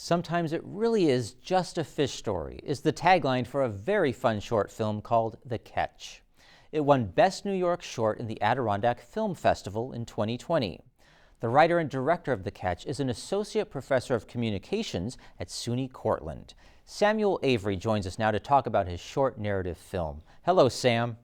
Sometimes it really is just a fish story is the tagline for a very fun short film called The Catch. It won Best New York Short in the Adirondack Film Festival in 2020. The writer and director of The Catch is an associate professor of communications at SUNY Cortland. Samuel Avery joins us now to talk about his short narrative film. Hello, Sam.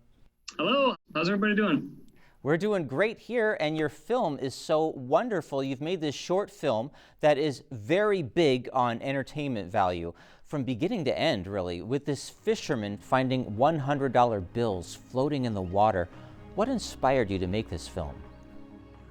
Hello, how's everybody doing? We're doing great here, and your film is so wonderful. You've made this short film that is very big on entertainment value from beginning to end, really, with this fisherman finding $100 bills floating in the water. What inspired you to make this film?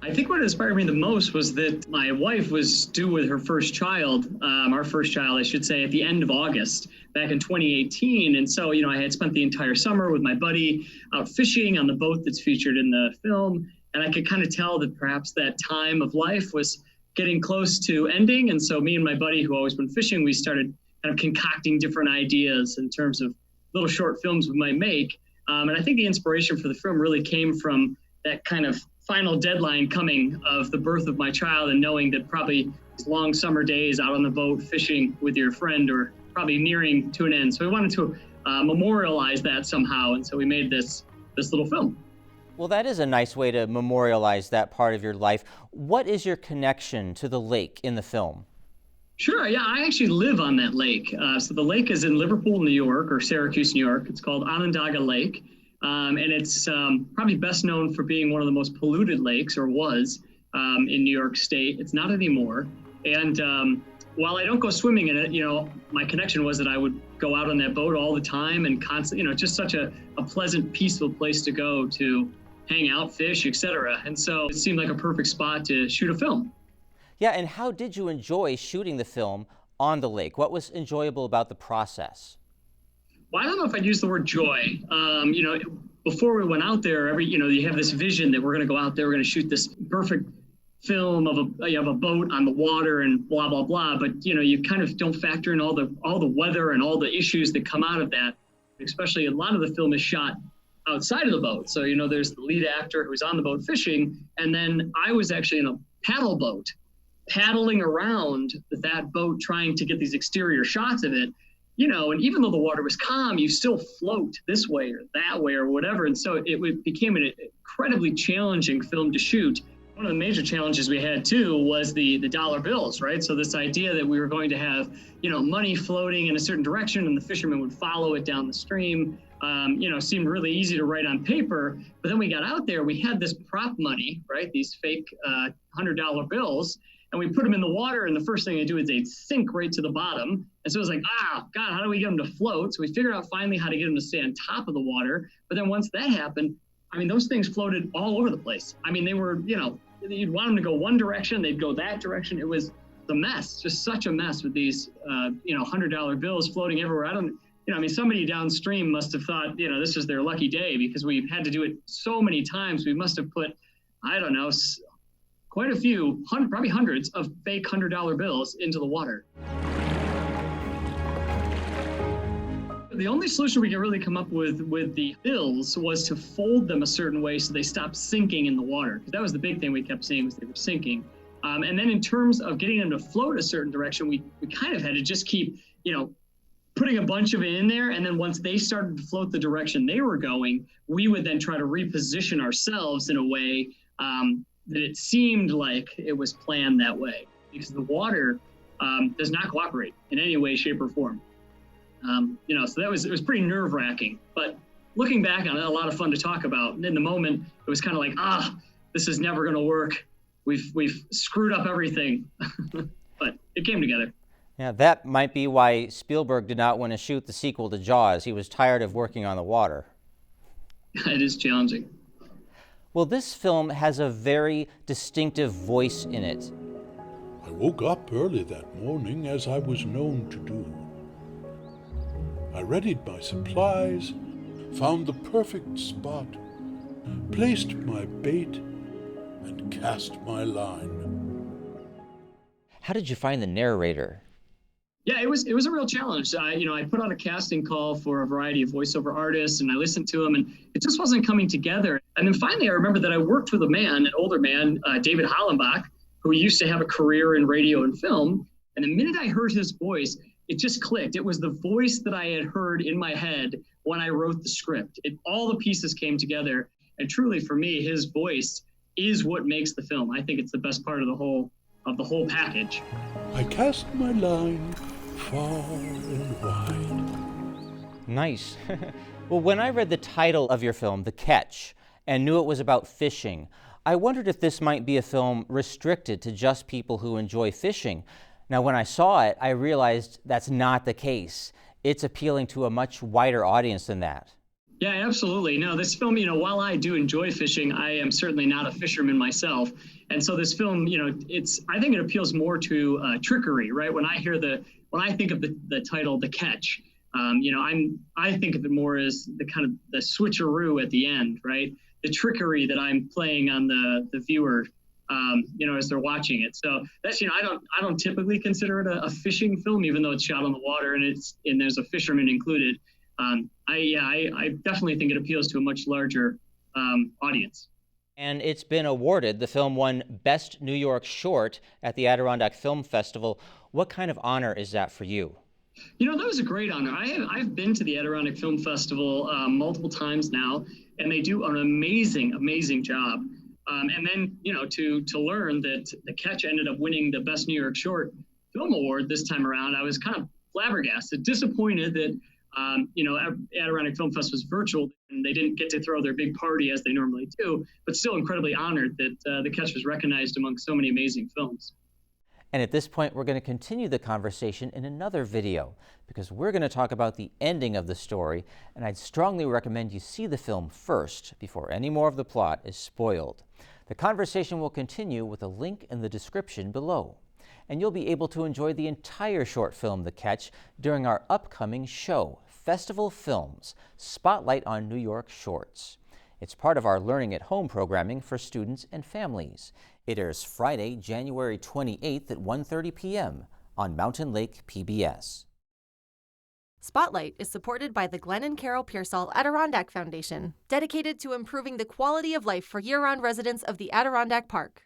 I think what inspired me the most was that my wife was due with her first child, our first child, I should say, at the end of August back in 2018. And so, I had spent the entire summer with my buddy out fishing on the boat that's featured in the film. And I could kind of tell that perhaps that time of life was getting close to ending. And so me and my buddy, who always been fishing, we started kind of concocting different ideas in terms of little short films we might make. And I think the inspiration for the film really came from that kind of final deadline coming of the birth of my child and knowing that probably these long summer days out on the boat fishing with your friend are probably nearing to an end. So we wanted to memorialize that somehow. And so we made this little film. Well, that is a nice way to memorialize that part of your life. What is your connection to the lake in the film? Sure. Yeah, I actually live on that lake. So the lake is in Liverpool, New York, or Syracuse, New York. It's called Onondaga Lake. And it's probably best known for being one of the most polluted lakes, or was, in New York State. It's not anymore. And while I don't go swimming in it, my connection was that I would go out on that boat all the time and constantly, just such a pleasant, peaceful place to go to hang out, fish, etc. And so it seemed like a perfect spot to shoot a film. Yeah, and how did you enjoy shooting the film on the lake? What was enjoyable about the process? Well, I don't know if I'd use the word joy. Before we went out there, you have this vision that we're going to go out there, we're going to shoot this perfect film of a boat on the water and blah, blah, blah. But, you kind of don't factor in all the weather and all the issues that come out of that. Especially a lot of the film is shot outside of the boat. So, there's the lead actor who's on the boat fishing. And then I was actually in a paddle boat paddling around that boat trying to get these exterior shots of it. And even though the water was calm, you still float this way or that way or whatever. And so it became an incredibly challenging film to shoot. One of the major challenges we had too was the dollar bills, right? So this idea that we were going to have, money floating in a certain direction and the fishermen would follow it down the stream, seemed really easy to write on paper. But then we got out there, we had this prop money, right? These fake $100 bills. And we put them in the water, and the first thing they do is they sink right to the bottom. And so it was like, God, how do we get them to float? So we figured out finally how to get them to stay on top of the water. But then once that happened, those things floated all over the place. They were, you'd want them to go one direction, they'd go that direction. It was a mess, just such a mess with these, $100 bills floating everywhere. Somebody downstream must have thought, this is their lucky day because we've had to do it so many times. We must have put, quite a few, probably hundreds of fake $100 bills into the water. The only solution we could really come up with the bills was to fold them a certain way so they stopped sinking in the water. Because that was the big thing we kept seeing was they were sinking. And then in terms of getting them to float a certain direction, we kind of had to just keep, putting a bunch of it in there. And then once they started to float the direction they were going, we would then try to reposition ourselves in a way that it seemed like it was planned that way, because the water does not cooperate in any way, shape, or form. So it was pretty nerve-wracking. But looking back on it, a lot of fun to talk about. And in the moment, it was kind of like, this is never going to work. We've screwed up everything. But it came together. Yeah, that might be why Spielberg did not want to shoot the sequel to Jaws. He was tired of working on the water. It is challenging. Well, this film has a very distinctive voice in it. I woke up early that morning, as I was known to do. I readied my supplies, found the perfect spot, placed my bait, and cast my line. How did you find the narrator? Yeah, it was a real challenge. I put out a casting call for a variety of voiceover artists, and I listened to them, and it just wasn't coming together. And then finally, I remember that I worked with an older man, David Hollenbach, who used to have a career in radio and film. And the minute I heard his voice, it just clicked. It was the voice that I had heard in my head when I wrote the script. All the pieces came together. And truly, for me, his voice is what makes the film. I think it's the best part of the whole package. I cast my line far and wide. Nice. Well, when I read the title of your film, The Catch, and knew it was about fishing, I wondered if this might be a film restricted to just people who enjoy fishing. Now, when I saw it, I realized that's not the case. It's appealing to a much wider audience than that. Yeah, absolutely. No, this film, while I do enjoy fishing, I am certainly not a fisherman myself. And so this film, I think it appeals more to trickery, right? When I think of the title, The Catch, I think of it more as the kind of the switcheroo at the end, right? The trickery that I'm playing on the viewer, as they're watching it. So that's, I don't typically consider it a fishing film, even though it's shot on the water and there's a fisherman included. I definitely think it appeals to a much larger audience. And it's been awarded. The film won Best New York Short at the Adirondack Film Festival. What kind of honor is that for you? That was a great honor. I've been to the Adirondack Film Festival multiple times now, and they do an amazing, amazing job. And then, to learn that The Catch ended up winning the Best New York Short Film Award this time around, I was kind of flabbergasted, disappointed that Adirondack Film Fest was virtual and they didn't get to throw their big party as they normally do, but still incredibly honored that The Catch was recognized among so many amazing films. And at this point, we're going to continue the conversation in another video because we're going to talk about the ending of the story, and I'd strongly recommend you see the film first before any more of the plot is spoiled. The conversation will continue with a link in the description below, and you'll be able to enjoy the entire short film, The Catch, during our upcoming show, Festival Films, Spotlight on New York Shorts. It's part of our Learning at Home programming for students and families. It airs Friday, January 28th at 1:30 p.m. on Mountain Lake PBS. Spotlight is supported by the Glenn and Carol Pearsall Adirondack Foundation, dedicated to improving the quality of life for year-round residents of the Adirondack Park.